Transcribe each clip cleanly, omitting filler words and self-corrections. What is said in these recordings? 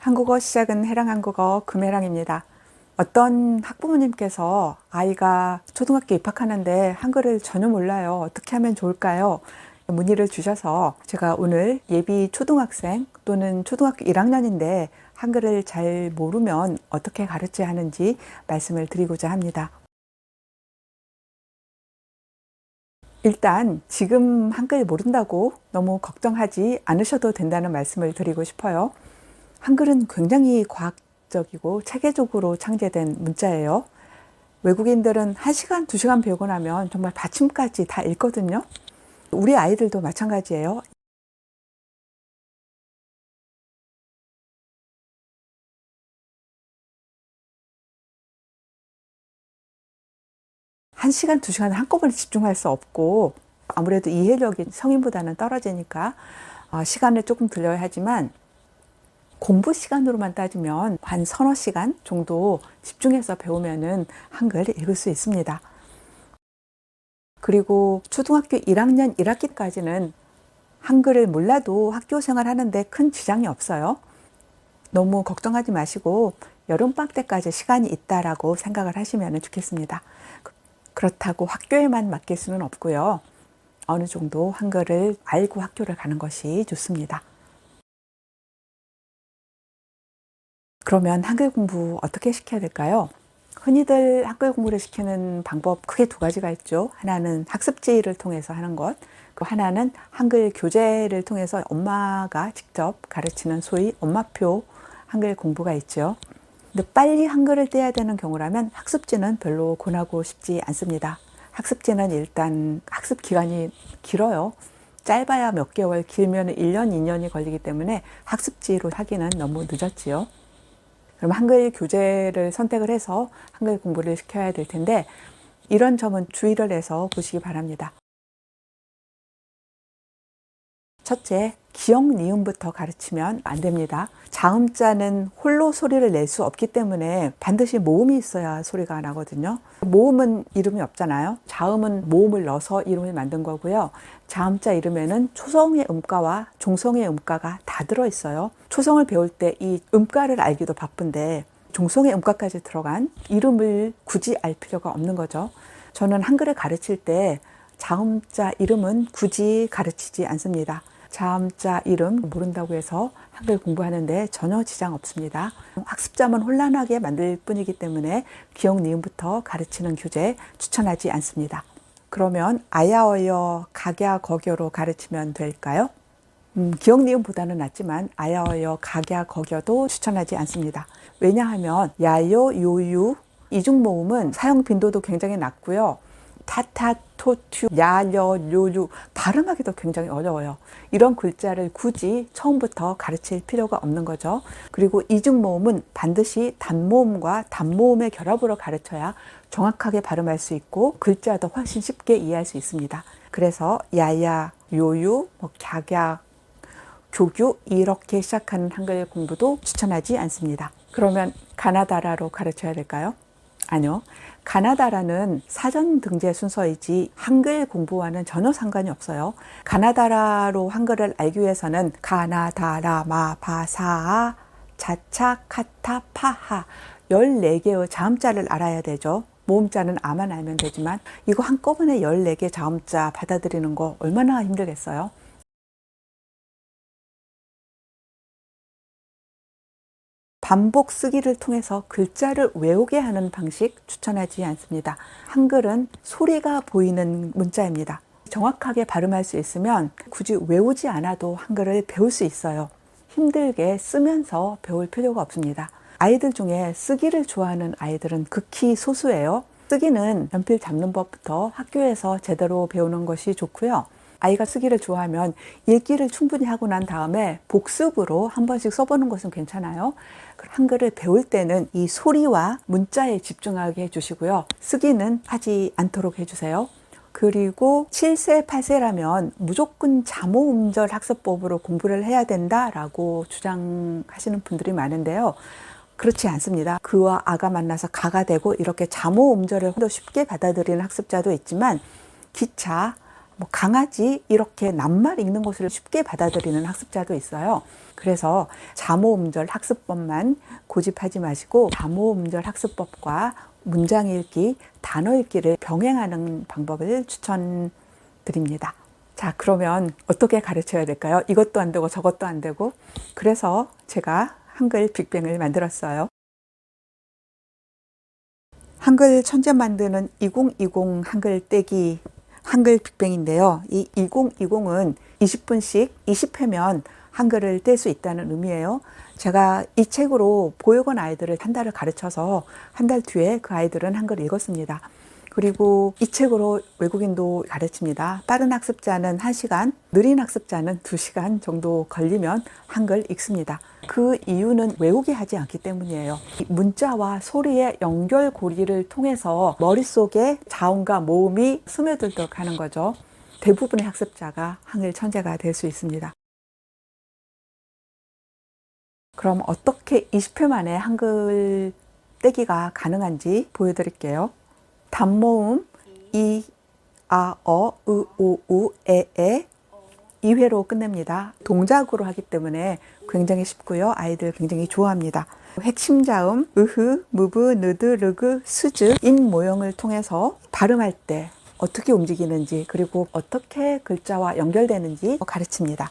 한국어 시작은 해랑한국어 금해랑입니다. 어떤 학부모님께서 아이가 초등학교 입학하는데 한글을 전혀 몰라요. 어떻게 하면 좋을까요? 문의를 주셔서 제가 오늘 예비 초등학생 또는 초등학교 1학년인데 한글을 잘 모르면 어떻게 가르쳐야 하는지 말씀을 드리고자 합니다. 일단 지금 한글 모른다고 너무 걱정하지 않으셔도 된다는 말씀을 드리고 싶어요. 한글은 굉장히 과학적이고 체계적으로 창제된 문자예요. 외국인들은 1시간, 2시간 배우고 나면 정말 받침까지 다 읽거든요. 우리 아이들도 마찬가지예요. 1시간, 2시간 한꺼번에 집중할 수 없고 아무래도 이해력이 성인보다는 떨어지니까 시간을 조금 들여야 하지만 공부 시간으로만 따지면 한 서너 시간 정도 집중해서 배우면은 한글 읽을 수 있습니다. 그리고 초등학교 1학년 1학기까지는 한글을 몰라도 학교 생활하는데 큰 지장이 없어요. 너무 걱정하지 마시고 여름방학 때까지 시간이 있다라고 생각을 하시면 좋겠습니다. 그렇다고 학교에만 맡길 수는 없고요. 어느 정도 한글을 알고 학교를 가는 것이 좋습니다. 그러면 한글 공부 어떻게 시켜야 될까요? 흔히들 한글 공부를 시키는 방법 크게 두 가지가 있죠. 하나는 학습지를 통해서 하는 것, 또 하나는 한글 교재를 통해서 엄마가 직접 가르치는 소위 엄마표 한글 공부가 있죠. 근데 빨리 한글을 떼야 되는 경우라면 학습지는 별로 권하고 싶지 않습니다. 학습지는 일단 학습 기간이 길어요. 짧아야 몇 개월, 길면 1년, 2년이 걸리기 때문에 학습지로 하기는 너무 늦었지요. 그럼 한글 교재를 선택을 해서 한글 공부를 시켜야 될 텐데 이런 점은 주의를 해서 보시기 바랍니다. 첫째, 기역, 니음부터 가르치면 안 됩니다. 자음자는 홀로 소리를 낼 수 없기 때문에 반드시 모음이 있어야 소리가 나거든요. 모음은 이름이 없잖아요. 자음은 모음을 넣어서 이름을 만든 거고요. 자음자 이름에는 초성의 음가와 종성의 음가가 다 들어있어요. 초성을 배울 때 이 음가를 알기도 바쁜데 종성의 음가까지 들어간 이름을 굳이 알 필요가 없는 거죠. 저는 한글을 가르칠 때 자음자 이름은 굳이 가르치지 않습니다. 자음자 이름 모른다고 해서 한글 공부하는데 전혀 지장 없습니다. 학습자만 혼란하게 만들 뿐이기 때문에 기역, 니음부터 가르치는 교재 추천하지 않습니다. 그러면 아야어여, 각야, 거겨로 가르치면 될까요? 기역, 니음보다는 낫지만 아야어여, 각야, 거겨도 추천하지 않습니다. 왜냐하면 야요, 요유, 이중모음은 사용 빈도도 굉장히 낮고요. 타타, 토투, 야려, 료류 발음하기도 굉장히 어려워요. 이런 글자를 굳이 처음부터 가르칠 필요가 없는 거죠. 그리고 이중모음은 반드시 단모음과 단모음의 결합으로 가르쳐야 정확하게 발음할 수 있고 글자도 훨씬 쉽게 이해할 수 있습니다. 그래서 야야, 요유, 갸갸, 교규 이렇게 시작하는 한글 공부도 추천하지 않습니다. 그러면 가나다라로 가르쳐야 될까요? 아니요. 가나다라는 사전 등재 순서이지 한글 공부와는 전혀 상관이 없어요. 가나다라로 한글을 알기 위해서는 가나다라, 마, 바, 사, 자차, 카타, 파하 14개의 자음자를 알아야 되죠. 모음자는 아만 알면 되지만 이거 한꺼번에 14개 자음자 받아들이는 거 얼마나 힘들겠어요? 반복 쓰기를 통해서 글자를 외우게 하는 방식 추천하지 않습니다. 한글은 소리가 보이는 문자입니다. 정확하게 발음할 수 있으면 굳이 외우지 않아도 한글을 배울 수 있어요. 힘들게 쓰면서 배울 필요가 없습니다. 아이들 중에 쓰기를 좋아하는 아이들은 극히 소수예요. 쓰기는 연필 잡는 법부터 학교에서 제대로 배우는 것이 좋고요. 아이가 쓰기를 좋아하면 읽기를 충분히 하고 난 다음에 복습으로 한 번씩 써보는 것은 괜찮아요. 한글을 배울 때는 이 소리와 문자에 집중하게 해주시고요. 쓰기는 하지 않도록 해주세요. 그리고 7세, 8세라면 무조건 자모음절 학습법으로 공부를 해야 된다라고 주장하시는 분들이 많은데요. 그렇지 않습니다. 그와 아가 만나서 가가 되고 이렇게 자모음절을 더 쉽게 받아들이는 학습자도 있지만 기차, 뭐 강아지 이렇게 낱말 읽는 것을 쉽게 받아들이는 학습자도 있어요. 그래서 자모음절 학습법만 고집하지 마시고 자모음절 학습법과 문장 읽기, 단어 읽기를 병행하는 방법을 추천드립니다. 자, 그러면 어떻게 가르쳐야 될까요? 이것도 안 되고 저것도 안 되고. 그래서 제가 한글 빅뱅을 만들었어요. 한글 천재 만드는 2020 한글 떼기 한글 빅뱅인데요. 이 2020은 20분씩 20회면 한글을 뗄 수 있다는 의미예요. 제가 이 책으로 보육원 아이들을 한 달을 가르쳐서 한 달 뒤에 그 아이들은 한글을 읽었습니다. 그리고 이 책으로 외국인도 가르칩니다. 빠른 학습자는 1시간, 느린 학습자는 2시간 정도 걸리면 한글 읽습니다. 그 이유는 외우게 하지 않기 때문이에요. 문자와 소리의 연결고리를 통해서 머릿속에 자음과 모음이 스며들도록 하는 거죠. 대부분의 학습자가 한글 천재가 될 수 있습니다. 그럼 어떻게 20회 만에 한글 떼기가 가능한지 보여드릴게요. 단모음 이, 아, 어, 으, 오, 우, 에 2회로 끝냅니다. 동작으로 하기 때문에 굉장히 쉽고요. 아이들 굉장히 좋아합니다. 핵심 자음 으흐, 무브, 느드, 르그, 스즈 인 모형을 통해서 발음할 때 어떻게 움직이는지 그리고 어떻게 글자와 연결되는지 가르칩니다.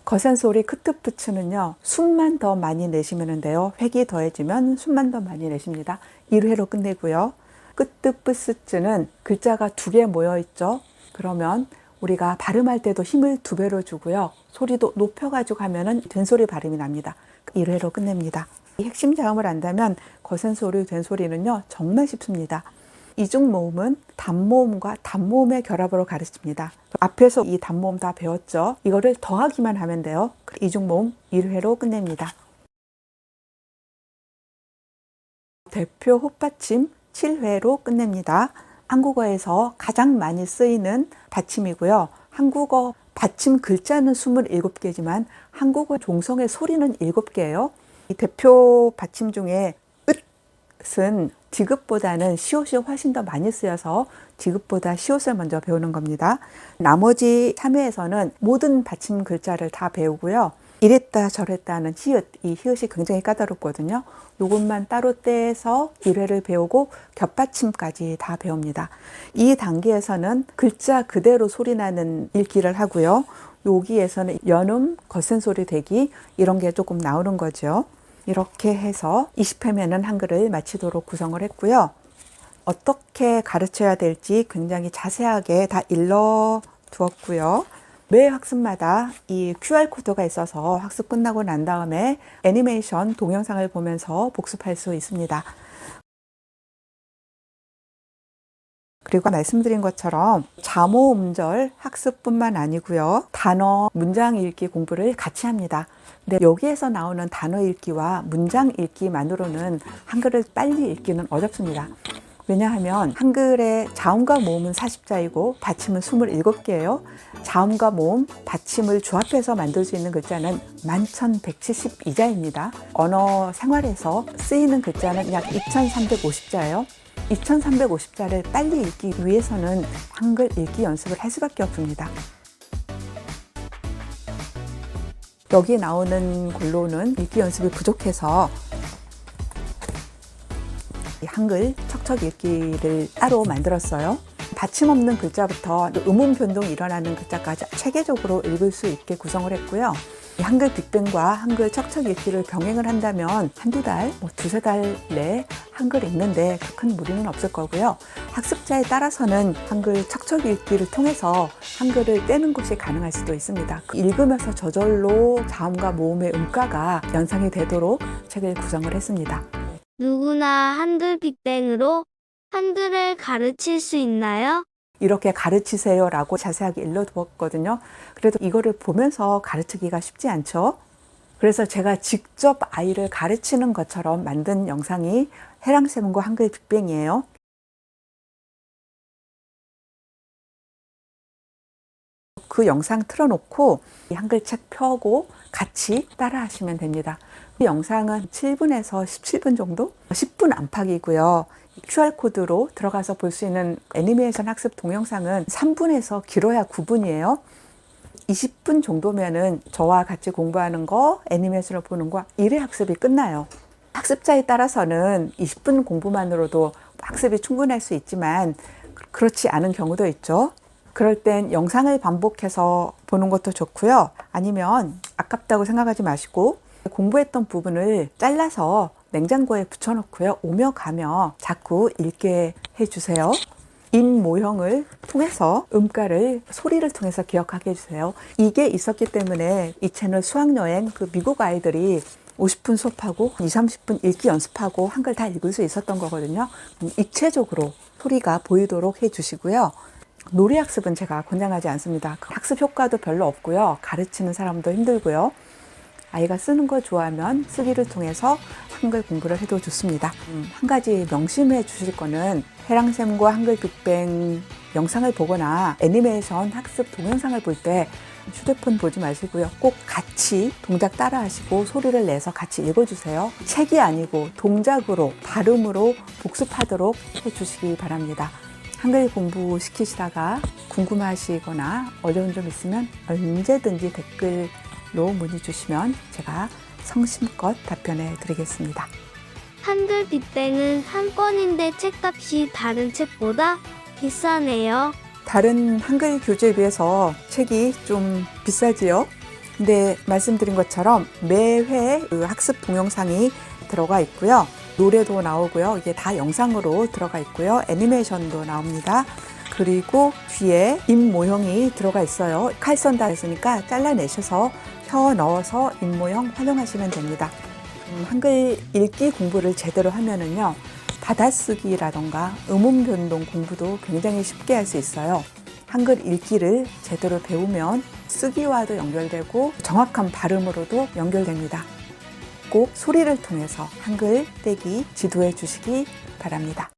거센 소리 크트푸츠는요. 숨만 더 많이 내쉬면 돼요. 획이 더해지면 숨만 더 많이 내쉽니다. 1회로 끝내고요. 끄뜨뿌스츠는 글자가 2개 모여 있죠. 그러면 우리가 발음할 때도 힘을 2배로 주고요. 소리도 높여가지고 하면은 된소리 발음이 납니다. 1회로 끝냅니다. 이 핵심 자음을 안다면 거센 소리, 된소리는요. 정말 쉽습니다. 이중 모음은 단모음과 단모음의 결합으로 가르칩니다. 앞에서 이 단모음 다 배웠죠. 이거를 더하기만 하면 돼요. 이중 모음 1회로 끝냅니다. 대표 헛받침 7회로 끝냅니다. 한국어에서 가장 많이 쓰이는 받침이고요. 한국어 받침 글자는 27개지만 한국어 종성의 소리는 7개예요. 이 대표 받침 중에 은 디귿보다는 시옷이 훨씬 더 많이 쓰여서 디귿보다 시옷을 먼저 배우는 겁니다. 나머지 3회에서는 모든 받침 글자를 다 배우고요. 이랬다 저랬다는 히읗, 이 히읗이 굉장히 까다롭거든요. 이것만 따로 떼서 1회를 배우고 겹받침까지 다 배웁니다. 이 단계에서는 글자 그대로 소리나는 읽기를 하고요. 여기에서는 연음, 거센 소리 대기 이런 게 조금 나오는 거죠. 이렇게 해서 20회면은 한글을 마치도록 구성을 했고요. 어떻게 가르쳐야 될지 굉장히 자세하게 다 일러 두었고요. 매 학습마다 이 QR코드가 있어서 학습 끝나고 난 다음에 애니메이션 동영상을 보면서 복습할 수 있습니다. 그리고 말씀드린 것처럼 자모음절 학습뿐만 아니고요. 단어, 문장 읽기 공부를 같이 합니다. 근데 여기에서 나오는 단어 읽기와 문장 읽기만으로는 한글을 빨리 읽기는 어렵습니다. 왜냐하면 한글의 자음과 모음은 40자이고 받침은 27개예요. 자음과 모음, 받침을 조합해서 만들 수 있는 글자는 11,172자입니다. 언어 생활에서 쓰이는 글자는 약 2,350자예요. 2,350자를 빨리 읽기 위해서는 한글 읽기 연습을 할 수밖에 없습니다. 여기 나오는 글로는 읽기 연습이 부족해서 한글 척척 읽기를 따로 만들었어요. 받침 없는 글자부터 음운 변동이 일어나는 글자까지 체계적으로 읽을 수 있게 구성을 했고요. 한글 빅뱅과 한글 척척 읽기를 병행을 한다면 한두 달, 두세 달 내에 한글 읽는데 큰 무리는 없을 거고요. 학습자에 따라서는 한글 척척 읽기를 통해서 한글을 떼는 것이 가능할 수도 있습니다. 읽으면서 저절로 자음과 모음의 음가가 연상이 되도록 책을 구성을 했습니다. 누구나 한글 빅뱅으로 한글을 가르칠 수 있나요? 이렇게 가르치세요 라고 자세하게 일러두었거든요. 그래도 이거를 보면서 가르치기가 쉽지 않죠. 그래서 제가 직접 아이를 가르치는 것처럼 만든 영상이 해랑세븐과 한글 빅뱅이에요. 그 영상 틀어놓고 이 한글책 펴고 같이 따라 하시면 됩니다. 이 영상은 7분에서 17분 정도? 10분 안팎이고요. QR코드로 들어가서 볼 수 있는 애니메이션 학습 동영상은 3분에서 길어야 9분이에요. 20분 정도면은 저와 같이 공부하는 거, 애니메이션을 보는 거, 1회 학습이 끝나요. 학습자에 따라서는 20분 공부만으로도 학습이 충분할 수 있지만 그렇지 않은 경우도 있죠. 그럴 땐 영상을 반복해서 보는 것도 좋고요. 아니면 아깝다고 생각하지 마시고 공부했던 부분을 잘라서 냉장고에 붙여놓고요. 오며 가며 자꾸 읽게 해주세요. 임 모형을 통해서 음가를 소리를 통해서 기억하게 해주세요. 이게 있었기 때문에 이 채널 수학여행 그 미국 아이들이 50분 수업하고 20-30분 읽기 연습하고 한글 다 읽을 수 있었던 거거든요. 입체적으로 소리가 보이도록 해주시고요. 놀이 학습은 제가 권장하지 않습니다. 학습 효과도 별로 없고요. 가르치는 사람도 힘들고요. 아이가 쓰는 거 좋아하면 쓰기를 통해서 한글 공부를 해도 좋습니다. 한 가지 명심해 주실 거는 해랑샘과 한글 빅뱅 영상을 보거나 애니메이션 학습 동영상을 볼 때 휴대폰 보지 마시고요. 꼭 같이 동작 따라 하시고 소리를 내서 같이 읽어주세요. 책이 아니고 동작으로 발음으로 복습하도록 해주시기 바랍니다. 한글 공부 시키시다가 궁금하시거나 어려운 점 있으면 언제든지 댓글로 문의 주시면 제가 성심껏 답변해 드리겠습니다. 한글 빅뱅은 한 권인데 책값이 다른 책보다 비싸네요. 다른 한글 교재에 비해서 책이 좀 비싸지요. 근데 말씀드린 것처럼 매회 그 학습 동영상이 들어가 있고요. 노래도 나오고요. 이게 다 영상으로 들어가 있고요. 애니메이션도 나옵니다. 그리고 뒤에 임 모형이 들어가 있어요. 칼선 다 했으니까 잘라내셔서 혀 넣어서 임 모형 활용하시면 됩니다. 한글 읽기 공부를 제대로 하면은요. 받아쓰기라던가 음운 변동 공부도 굉장히 쉽게 할 수 있어요. 한글 읽기를 제대로 배우면 쓰기와도 연결되고 정확한 발음으로도 연결됩니다. 꼭 소리를 통해서 한글 떼기 지도해 주시기 바랍니다.